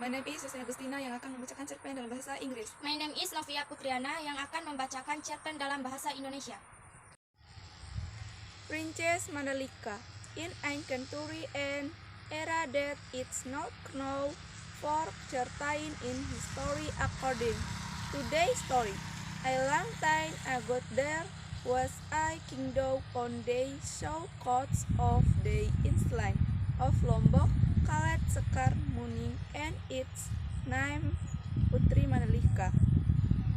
My name is Yesenia Agustina yang akan membacakan cerpen dalam bahasa Inggris. My name is Novia Putriana yang akan membacakan cerpen dalam bahasa Indonesia. Princess Mandalika. In ancient country and era that it's not known for certain in history according to their story. A long time ago there was a kingdom on the south coast of the island of Lombok called Sekar Muning, and its name Putri Mandalika.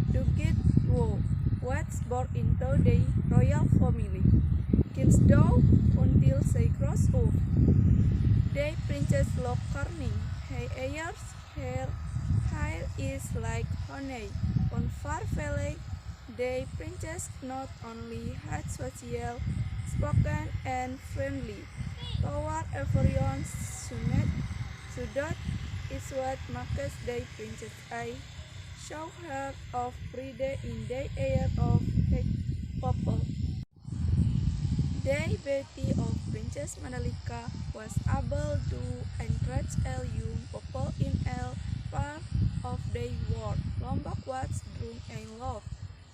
Dugit Wo was born into the royal family. Kingdom until she grows up. The princess loved learning. Her hair is like honey. On far valley, the princess not only had social, spoken and friendly toward everyone so that is what makes the princess I show her of pride in the air of her people. The beauty of Princess Mandalika was able to encourage a young people in a part of the world. Lombok was drawn in love.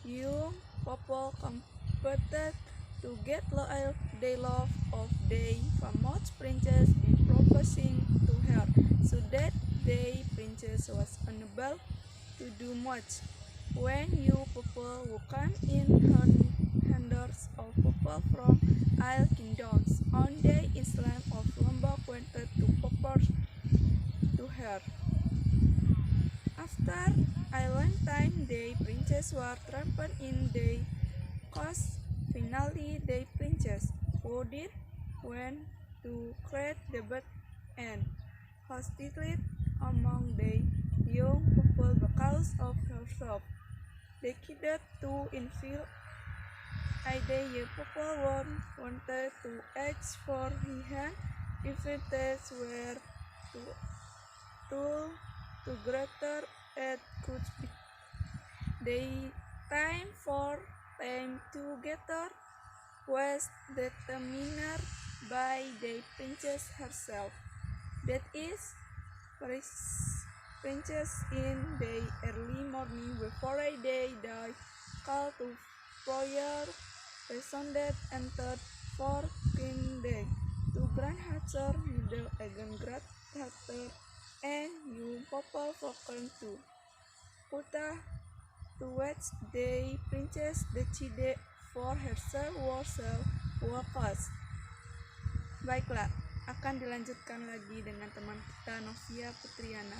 Young people competed to get the love of the famous princess by proposing to her, so that the princess was unable to do much. When you people who come in hundreds of people from all kingdoms on the island of Lombok wanted to propose to her. After a long time, the princess was trapped in the coast. Finally, the princess voted went to create debate and hostility among the young people because of herself. They decided to invite the young people wanted to ask for his hand. Invitations were to greater it could be. The time for them together was determined by the princess herself. That is, princess in the early morning before they died, called to prayer, resounded entered for King Day, to Grand Hatcher, Middle Again Great Hatcher, and you people broken to Utah towards the princess decided for herself workers. Baiklah, akan dilanjutkan lagi dengan teman kita Novia Putriana.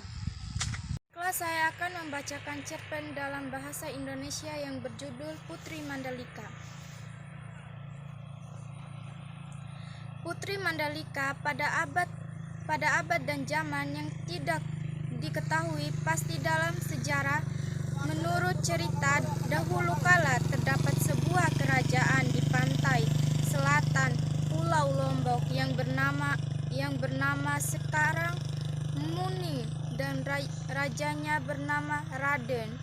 Kelas saya akan membacakan cerpen dalam bahasa Indonesia yang berjudul Putri Mandalika. Putri Mandalika pada abad dan zaman yang tidak diketahui pasti dalam sejarah. Menurut cerita dahulu kala terdapat sebuah kerajaan di pantai selatan Pulau Lombok yang bernama sekarang Muning, dan rajanya bernama Raden.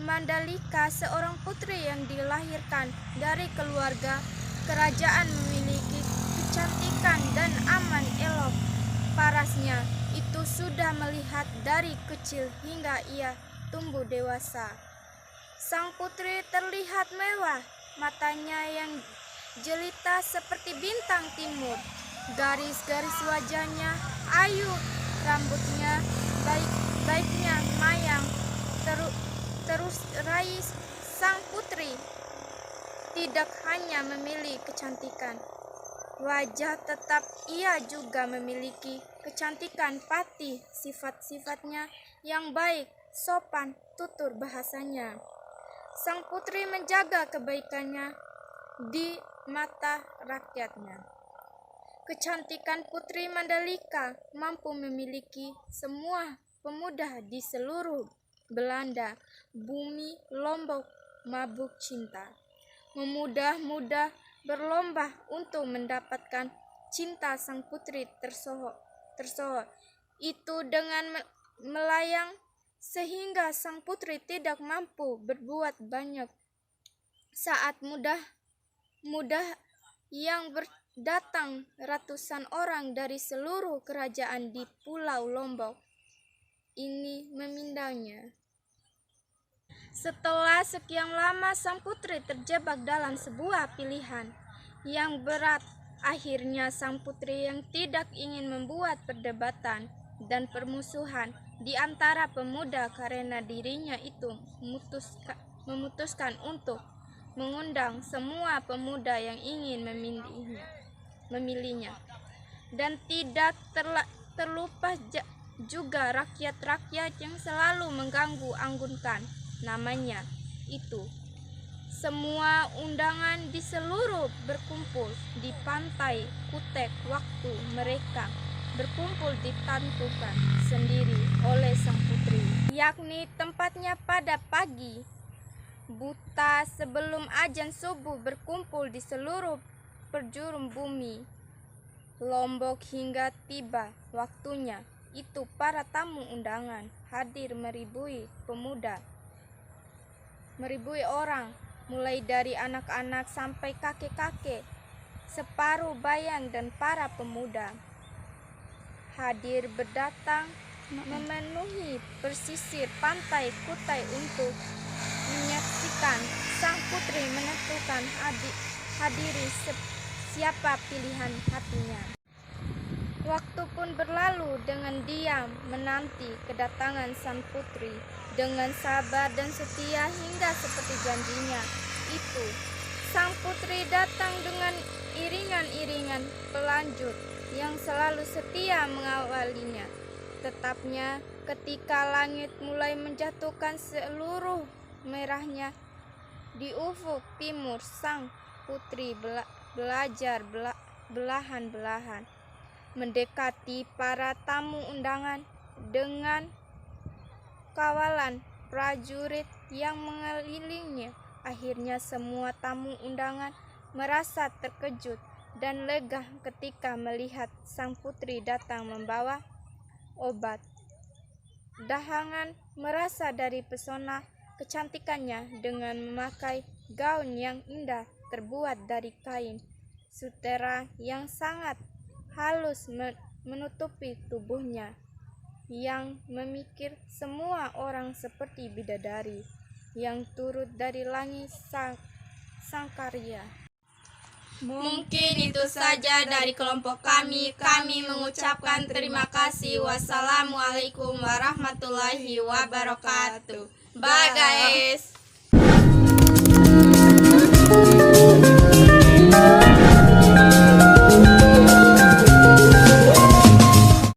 Mandalika, seorang putri yang dilahirkan dari keluarga kerajaan, memiliki kecantikan dan aman elok parasnya. Itu sudah melihat dari kecil hingga ia tumbuh dewasa. Sang putri terlihat mewah, matanya yang jelita seperti bintang timur, garis-garis wajahnya ayu, rambutnya baiknya mayang. Terus raih sang putri tidak hanya memiliki kecantikan wajah, tetap ia juga memiliki kecantikan pati, sifat-sifatnya yang baik, sopan, tutur bahasanya. Sang putri menjaga kebaikannya di mata rakyatnya. Kecantikan Putri Mandalika mampu memiliki semua pemuda di seluruh Belanda, bumi Lombok mabuk cinta. Memudah-mudah berlomba untuk mendapatkan cinta sang putri tersohor itu dengan melayang, sehingga sang putri tidak mampu berbuat banyak. Saat muda yang datang ratusan orang dari seluruh kerajaan di Pulau Lombok ini memindahnya. Setelah sekian lama sang putri terjebak dalam sebuah pilihan yang berat, akhirnya sang putri yang tidak ingin membuat perdebatan dan permusuhan di antara pemuda karena dirinya itu memutuskan untuk mengundang semua pemuda yang ingin memilihnya. Dan tidak terlupa juga rakyat-rakyat yang selalu mengganggu anggunkan namanya itu. Semua undangan di seluruh berkumpul di pantai Kutek. Waktu mereka berkumpul ditentukan sendiri oleh sang putri, yakni tempatnya pada pagi buta sebelum azan subuh berkumpul di seluruh penjuru bumi Lombok hingga tiba waktunya itu para tamu undangan hadir meribui orang, mulai dari anak-anak sampai kakek-kakek, separuh bayan dan para pemuda hadir berdatang memenuhi pesisir pantai Kutai untuk menyaksikan sang putri menentukan hadiri siapa pilihan hatinya. Waktu pun berlalu dengan diam menanti kedatangan sang putri dengan sabar dan setia hingga seperti janjinya itu. Sang putri datang dengan iringan-iringan pelanjut yang selalu setia mengawalinya. Tetapnya ketika langit mulai menjatuhkan seluruh merahnya di ufuk timur, sang putri belajar belahan-belahan mendekati para tamu undangan dengan kawalan prajurit yang mengelilinginya. Akhirnya semua tamu undangan merasa terkejut dan lega ketika melihat sang putri datang membawa obat dahangan, merasa dari pesona kecantikannya dengan memakai gaun yang indah terbuat dari kain sutera yang sangat halus menutupi tubuhnya, yang memikir semua orang seperti bidadari yang turut dari langit sang karya. Mungkin itu saja dari kelompok kami. Kami mengucapkan terima kasih. Wassalamualaikum warahmatullahi wabarakatuh. Bye guys.